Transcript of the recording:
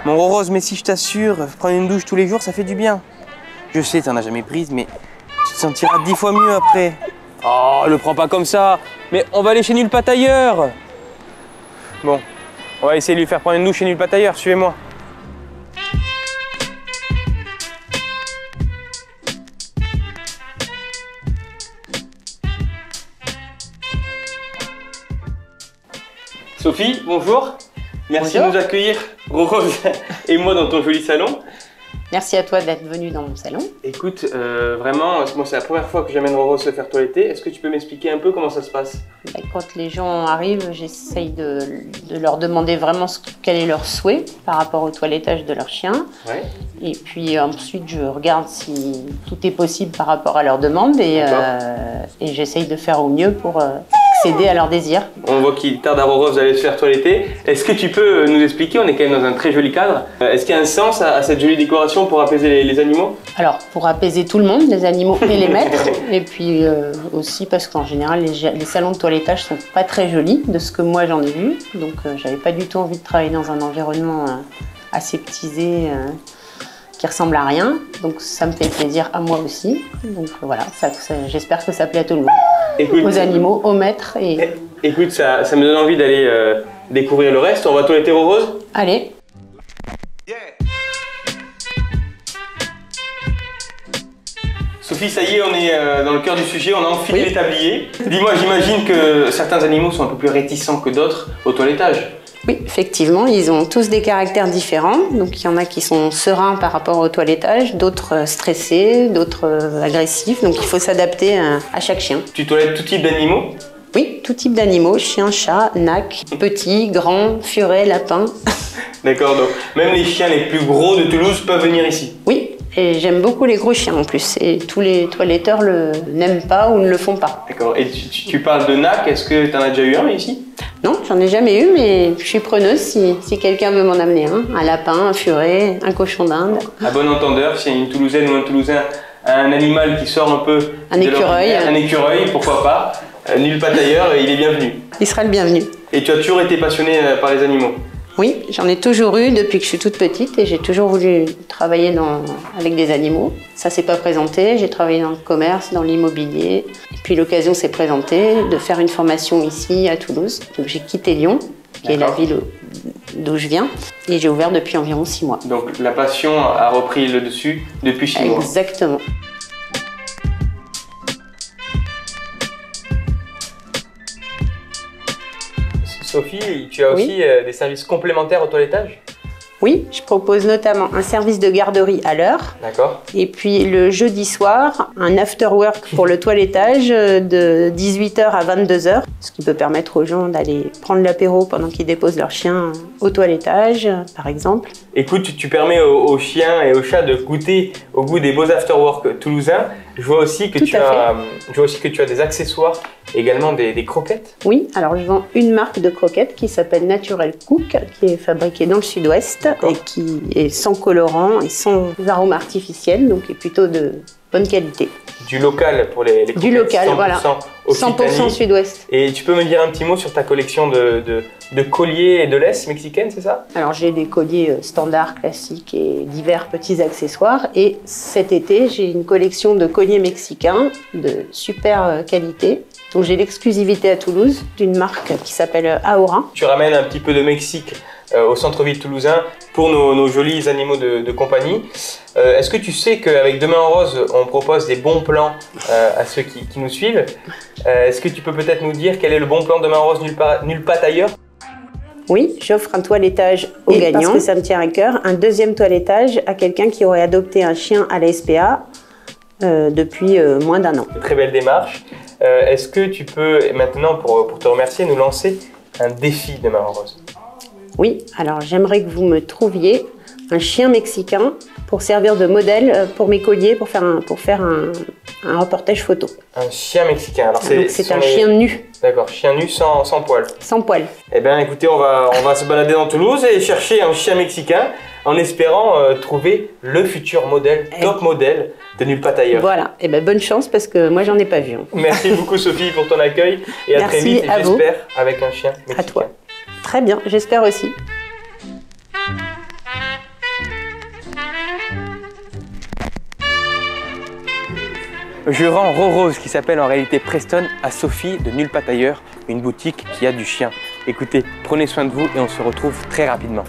Mon Rose, mais si je t'assure, prendre une douche tous les jours, ça fait du bien. Je sais, t'en as jamais prise, mais tu te sentiras 10 fois mieux après. Oh, le prends pas comme ça. Mais on va aller chez Nulle Patte Ailleurs. Bon, on va essayer de lui faire prendre une douche chez Nulle Patte Ailleurs. Suivez-moi. Sophie, bonjour. Merci Bonjour. de nous accueillir, Rose et moi, dans ton joli salon. Merci à toi d'être venu dans mon salon. Écoute, vraiment, moi c'est la première fois que j'amène Rose se faire toiletter. Est-ce que tu peux m'expliquer un peu comment ça se passe? Quand les gens arrivent, j'essaye de leur demander vraiment quel est leur souhait par rapport au toilettage de leur chien. Ouais. Et puis ensuite, je regarde si tout est possible par rapport à leur demande et j'essaye de faire au mieux pour accéder à leurs désirs. On voit qu'il tarde à Rose d'aller se faire toiletter. Est-ce que tu peux nous expliquer, on est quand même dans un très joli cadre, est-ce qu'il y a un sens à cette jolie décoration pour apaiser les animaux? Alors, pour apaiser tout le monde, les animaux et les maîtres, et puis aussi parce qu'en général, les salons de toilettage sont pas très jolis, de ce que moi j'en ai vu. Donc, j'avais pas du tout envie de travailler dans un environnement aseptisé qui ressemble à rien. Donc, ça me fait plaisir à moi aussi. Donc, voilà, j'espère que ça plaît à tout le monde. Écoute, aux animaux, aux maîtres. Écoute, ça me donne envie d'aller découvrir le reste. On va toiletter Rose? Allez. Sophie, ça y est, on est dans le cœur du sujet, on a enfilé les tabliers. Dis-moi, j'imagine que certains animaux sont un peu plus réticents que d'autres au toilettage. Oui, effectivement, ils ont tous des caractères différents. Donc il y en a qui sont sereins par rapport au toilettage, d'autres stressés, d'autres agressifs. Donc il faut s'adapter à chaque chien. Tu toilettes tout type d'animaux? Oui, tout type d'animaux, chiens, chats, nacs, petits, grands, furets, lapins. D'accord, donc même les chiens les plus gros de Toulouse peuvent venir ici? Oui, et j'aime beaucoup les gros chiens en plus. Et tous les toiletteurs n'aiment pas ou ne le font pas. D'accord, et tu parles de nac, est-ce que tu en as déjà eu un ici? Non, j'en ai jamais eu, mais je suis preneuse si quelqu'un veut m'en amener un. Un lapin, un furet, un cochon d'Inde. À bon entendeur, si une Toulousaine ou un Toulousain a un animal qui sort un peu un écureuil. Un écureuil, pourquoi pas. Nulle Patte Ailleurs, il est bienvenu. Il sera le bienvenu. Et tu as toujours été passionnée par les animaux? Oui, j'en ai toujours eu depuis que je suis toute petite et j'ai toujours voulu travailler avec des animaux. Ça s'est pas présenté, j'ai travaillé dans le commerce, dans l'immobilier. Et puis l'occasion s'est présentée de faire une formation ici à Toulouse. Donc j'ai quitté Lyon, qui est la ville d'où je viens, et j'ai ouvert depuis environ 6 mois. Donc la passion a repris le dessus depuis 6 mois? Exactement. Sophie, tu as aussi des services complémentaires au toilettage? Oui, je propose notamment un service de garderie à l'heure. D'accord. Et puis le jeudi soir, un after work pour le toilettage de 18h à 22h. Ce qui peut permettre aux gens d'aller prendre l'apéro pendant qu'ils déposent leur chien au toilettage, par exemple. Écoute, tu permets aux chiens et aux chats de goûter au goût des beaux after work toulousains. Je vois aussi que tu as des accessoires, également des croquettes. Oui, alors je vends une marque de croquettes qui s'appelle Natural Cook, qui est fabriquée dans le sud-ouest et qui est sans colorant et sans arômes artificiels, donc est plutôt de bonne qualité. Du local pour les croquettes. Du local, 100% voilà. 100% sud-ouest. Et tu peux me dire un petit mot sur ta collection de colliers et de laisses mexicaines, c'est ça? Alors j'ai des colliers standards, classiques et divers petits accessoires. Et cet été, j'ai une collection de colliers mexicains de super qualité. Donc j'ai l'exclusivité à Toulouse d'une marque qui s'appelle Aora. Tu ramènes un petit peu de Mexique au centre-ville toulousain pour nos jolis animaux de compagnie. Est-ce que tu sais qu'avec Demain en Rose, on propose des bons plans à ceux qui nous suivent? Est-ce que tu peux peut-être nous dire quel est le bon plan Demain en Rose Nulle Patte Ailleurs? Oui, j'offre un toilettage au gagnant, parce que ça me tient à cœur, un deuxième toilettage à quelqu'un qui aurait adopté un chien à la SPA depuis moins d'1 an. Très belle démarche. Est-ce que tu peux maintenant, pour te remercier, nous lancer un défi Demain en Rose? Oui, alors j'aimerais que vous me trouviez un chien mexicain pour servir de modèle pour mes colliers, pour faire un reportage photo. Un chien mexicain. Alors c'est un chien nu. D'accord, chien nu sans poil. Sans poil. Eh bien écoutez, on va se balader dans Toulouse et chercher un chien mexicain en espérant trouver le futur modèle, top modèle de Nulle Patte Ailleurs. Voilà, et ben bonne chance parce que moi j'en ai pas vu. Merci beaucoup Sophie pour ton accueil et à très vite, et j'espère avec un chien mexicain. À toi. Très bien, j'espère aussi. Je rends Rorose, qui s'appelle en réalité Preston, à Sophie de Nulle Part Ailleurs, une boutique qui a du chien. Écoutez, prenez soin de vous et on se retrouve très rapidement.